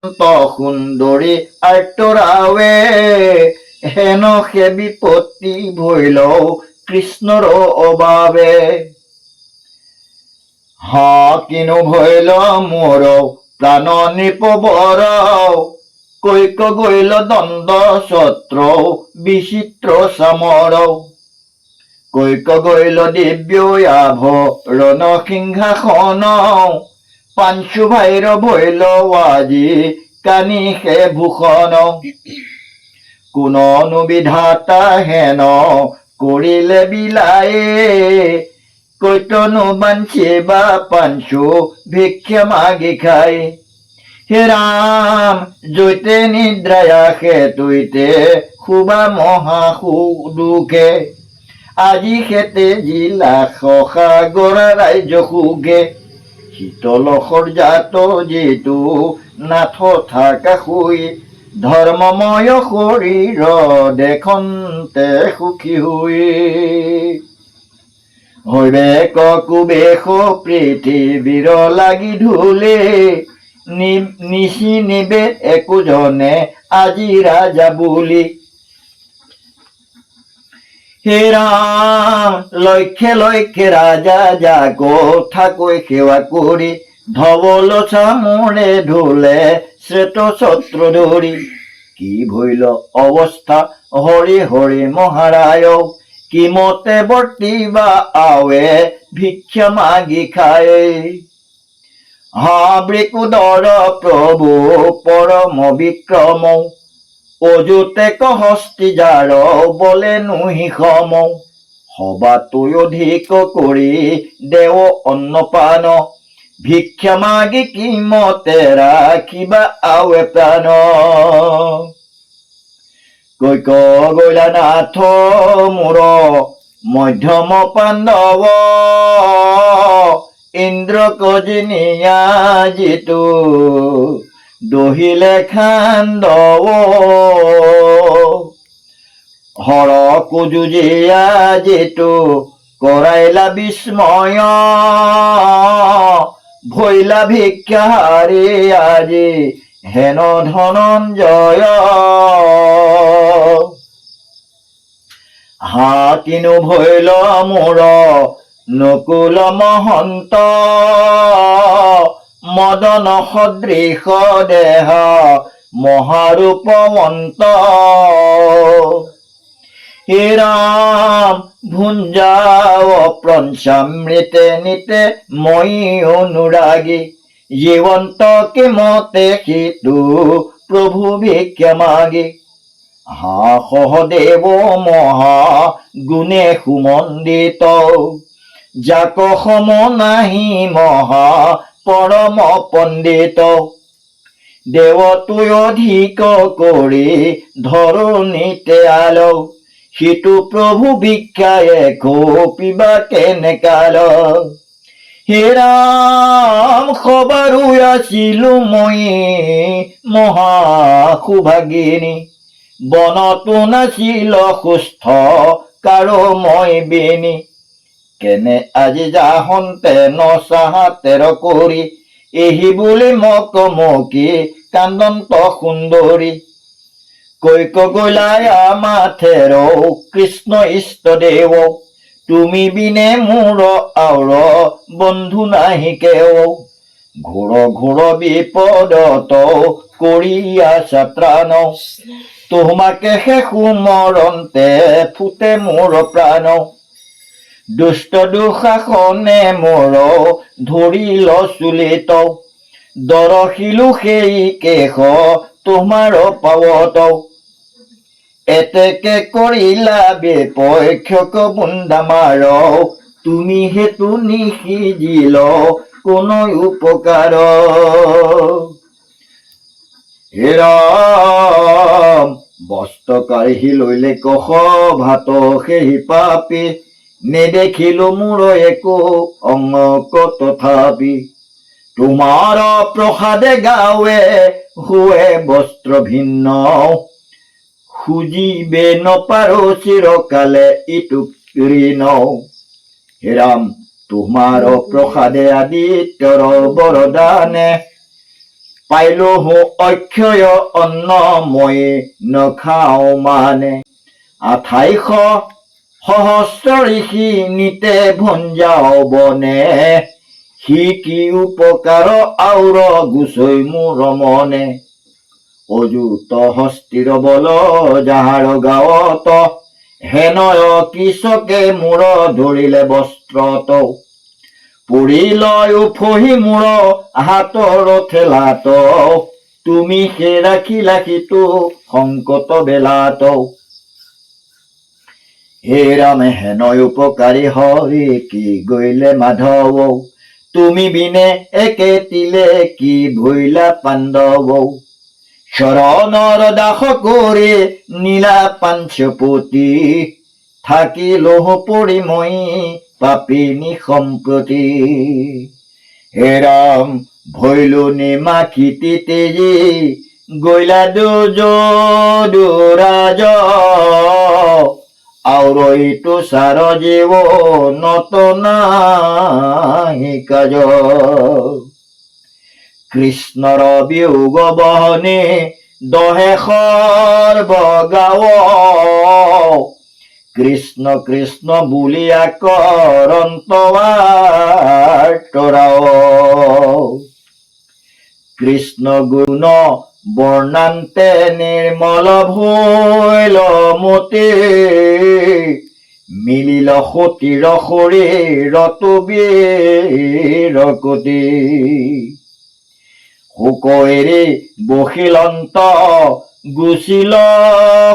সুন্দৰী আৰ্তৰাৱে হেন সে বিপত্তি ভৈল কৃষ্ণৰ অভাৱে কিনো ভৈল মোৰ প্ৰাণ নৃপবৰ কৈক গৈল দণ্ড ছত্ৰ বিচিত্ৰ চামৰ কৈক গৈল দিব্য আভৰণ সিংহাসন পাঞ্চু ভাইৰ ভৈল আজি কানিষে ভূষণ কোননো বিধাতা হেন কৰিলে বিলায়ে কৈতনো বাঞ্চিবা পাঞ্চু ভিক্ষা মাগি খাই হে ৰাম জৈতে নিদ্ৰায়া তুইতে শুবা মহা দুখে আজি খেতে জিলা সাগৰ ৰাজ্য সুগে শীতল সৰ্জাত যিটো নাথ থাকা শুই ধৰ্মময় শৰীৰ দেখন্তে সুখী হৈ হৈবেক কুবেশ পৃথিৱীৰ লাগি ধূলে নিচিনিবে একোজনে আজি ৰাজা বুলি হে ৰাম লক্ষে লক্ষে ৰাজা যাক ঠাকৈ সেৱা কৰি ধবল চামোৰে ধুলে শ্বেত ছত্ৰ ধৰি কি ভৈল অৱস্থা হৰি হৰি মহাৰায় কি মতে বৰ্তিবা আৱে ভিক্ষা মাগি খায় বৃকুদৰ প্ৰভু পৰম বিক্ৰম অযুতে হস্তি যাৰ বলে নুহি সম সবাতৈ অধিক কৰি দেৱ অন্নপান ভিক্ষা মাগি কি মতে ৰাখিবা আৱে প্ৰাণ কৈক গৈলা নাথ মোৰ মধ্যম পাণ্ডৱ ইন্দ্ৰক জিনিয়া যিটো দহিলে খান্দৱ হৰ কুজুজিয়া যিটো কৰাইলা বিস্ময় ভৈলা ভিক্ষা হাৰি আজি হেন ধনঞ্জয় কিনো ভৈল মোৰ নকুল মহন্ত মদন সদৃশ দেহ মহাৰূপৱন্ত হে ৰাম ভুঞ্জাও প্ৰঞ্চামৃতে নিতে মই অনুৰাগী জীৱন্ত কে মতে সিটো প্ৰভু ভিক্ষা মাগি সহদেৱ মহা গুণে সুমন্দিত যাক সম নাহি মহা পৰম পণ্ডিত দেৱতৈ অধিক কৰি ধৰণীতে আল সিটো প্ৰভু ভিক্ষায়ে খপিবা কেনেকাল হে ৰাম সবাৰো আছিলো মই মহা সুভাগিনী বনতো নাছিল সুস্থ কাৰো মই বিনি কেনে আজি যাহন্তে নচাহাতেৰ কৰি এহি বুলি মক মকি কান্দন্ত সুন্দৰী কৈক গৈলাই মাথেৰ কৃষ্ণ ইষ্টদেৱ তুমি বিনে মোৰ আউৰ বন্ধু নাহি কেও ঘোৰ ঘোৰ বিপদত কৰি আছা ত্ৰাণ তোমাকে হে সুমৰণতে ফুটে মোৰ প্ৰাণ দুষ্ট দুঃশাসনে মোৰ ধৰিল চুলিত দৰখিলো সেই কেশ তোমাৰ পাৱত এতেকে কৰিলা বিপক্ষক বুন্দামাৰ তুমি হেতু নিসিজিল কোনো উপকাৰ হে ৰাম বস্ত্ৰ কাঢ়ি লৈলে কষ ভাত সেই পাপী নেদেখিলো মোৰ একো অংক তথাপি তোমাৰ প্ৰসাদে গাৱে হুৱে বস্ত্ৰ ভিন্ন খুজিবে নপাৰো চিৰকালে ইটুক ঋণ হে ৰাম তোমাৰ প্ৰসাদে আদিত্যৰ বৰদানে পাইলোহো অক্ষয় অন্ন মই নখাও মানে। 2800 সহস্ৰ ঋষি নিতে ভঞ্জাও বনে। সি কি উপকাৰ আউৰ গুচৈ মোৰ মনে। অযুত হস্তিৰ বল যাহাৰ গাঁৱত, হেনয় কৃষকে মূৰ ধৰিলে বস্ত্ৰত। পৰিলয় উফহি মূৰ হাতৰ ঠেলাত, তুমি সে ৰাখিলা সিটো সংকট বেলাত। হে ৰাম হেনয় উপকাৰী হৰি কি গৈলে মাধৱ, তুমি বিনে একে তিলে কি ভৈলা পাণ্ডৱ। শৰণৰ দাস কৰি নীলা পাঞ্চপতি, থাকিলোহ পৰি মই পাপিনী সম্প্ৰতি। হে ৰাম ভৈলো নিমাখিতি তেজি, গৈলা দুৰাজ। আউৰ ইটো সাৰ জীৱ নত নাহি কাজ। কৃষ্ণৰ বিয়োগ বহনে দহে সৰ্বগাঁও, কৃষ্ণ কৃষ্ণ বুলি আকৰন্ত আৰ্তৰাও। কৃষ্ণ গুণ বৰ্ণান্তে নিৰ্মল ভৈল মতে, মিলিল সতীৰ শৰীৰতো বীৰকতি। শোক এৰি বহিলন্ত গুচিল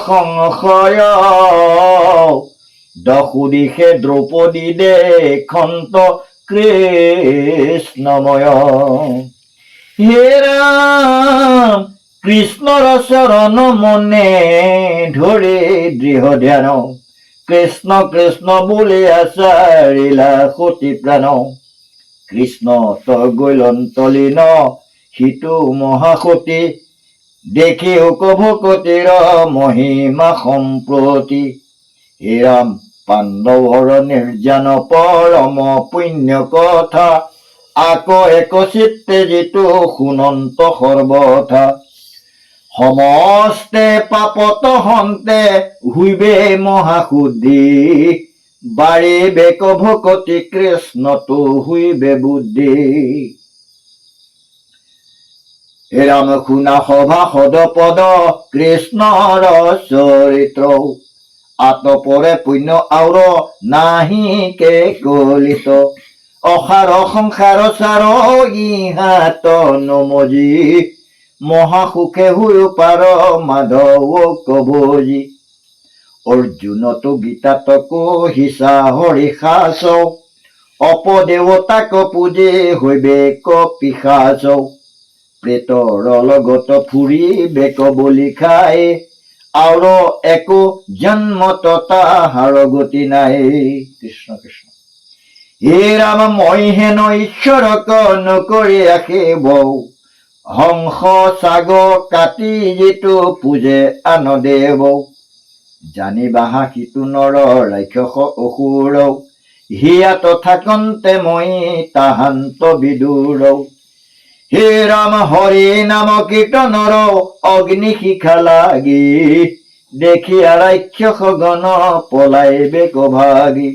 সংশয়, দশো দিশে দ্ৰৌপদী দেখন্ত কৃষ্ণময়। হে ৰাম কৃষ্ণৰ চৰণ মনে ধৰি দৃঢ় ধ্যান, কৃষ্ণ কৃষ্ণ বুলি আচাৰিলা সতী প্ৰাণ। কৃষ্ণ তই গৈলন্ত লীন সিটো মহাসতী, দেখি ভকতিৰ মহিমা সম্প্ৰতি। হে ৰাম পাণ্ডৱৰ নিৰ্জান পৰম পুণ্য কথা, আকৌ এক চিত্তে যিটো শুনন্ত সৰ্বথা। সমস্তে পাপত হন্তে হুইবে মহাশুদ্ধি, বাঢ়িবে ভকতি কৃষ্ণতো হুইবে বুদ্ধি। হে ৰাম শুনা সভা সদ পদ কৃষ্ণৰ চৰিত্ৰ, আতপৰে পুণ্য আউৰ নাহিকে কলিত। অসাৰ সংসাৰ সাৰ ইহাত নমজি, মহাসুখে হুই পাৰ মাধৱ কবজি। অৰ্জুনতো গীতাত কহিছা হৰি সাচ, অপদেৱতাক পূজে হৈবে পিশাচ। প্ৰেতৰ লগত ফুৰিবে বলি খাই, আউৰ একো জন্মত তাহাৰ গতি নাই। কৃষ্ণ কৃষ্ণ। হে ৰাম মই হেন ঈশ্বৰক নকৰি ৰাখিব, হংস ছাগ কাটি যিটো পূজে আন দেৱ। জানিবা সিটো নৰ ৰাক্ষস অসুৰ, হিয়াত থাকন্তে মই তাহান্ত বিদুৰ। হে ৰাম হৰি নাম কীৰ্তনৰ অগ্নি শিখা লাগি, দেখিয়া ৰাক্ষস গণ পলাইবে ভাগি।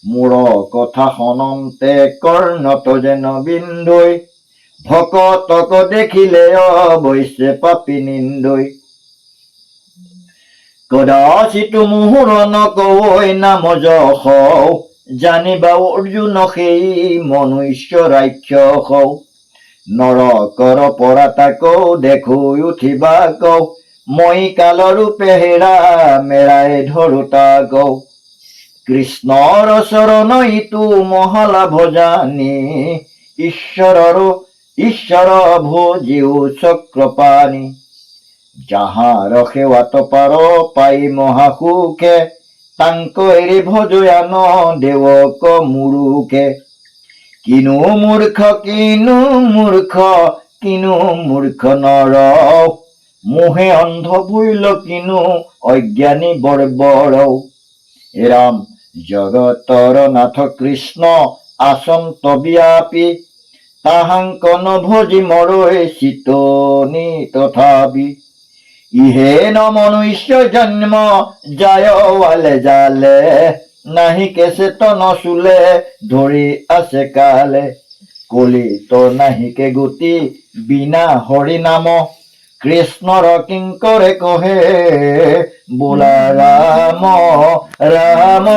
মোৰ কথা শুনন্তে কৰ্ণত যেন বিন্দৈ, ভকতক দেখিলে অৱশ্যে পাপী নিন্দৈ। কদাচিতো মুহুৰ নকৈ নাম যশ, জানিবা অৰ্জুন সেই মনুষ্য ৰাক্ষস। নৰকৰ পৰা তাকো দেখো উঠিবা কওঁ, মই কাল ৰূপে হেৰা মেৰাই ধৰো তাক। কৃষ্ণৰ চৰণ ইটো মহালাভ জানি, ঈশ্বৰ ভোজিও চক্ৰপাণি। যাহাৰ সেৱাত পাৰ পাই মহাসুখে, তাংক এৰি ভজয়ান দেৱক মুৰুখে। কিনো মূৰ্খ কিনো মূৰ্খ নৰ, মোহে অন্ধ ভুইল কিনো অজ্ঞানী বৰ্বৰ। হে ৰাম জগতৰ নাথ কৃষ্ণ আচন্ত ব্যাপী, তাহাঙ্ক নভজি মৰৈ চিতনি তথাপি ইহে ন মনুষ্য জন্ম যায় ৱালে জালে নাহি চেতন চুলে ধৰি আছে কালে কলিত নাহিকে গতি বিনা হৰি নাম কৃষ্ণৰ কিংকৰে কহে বোলা ৰাম ৰাম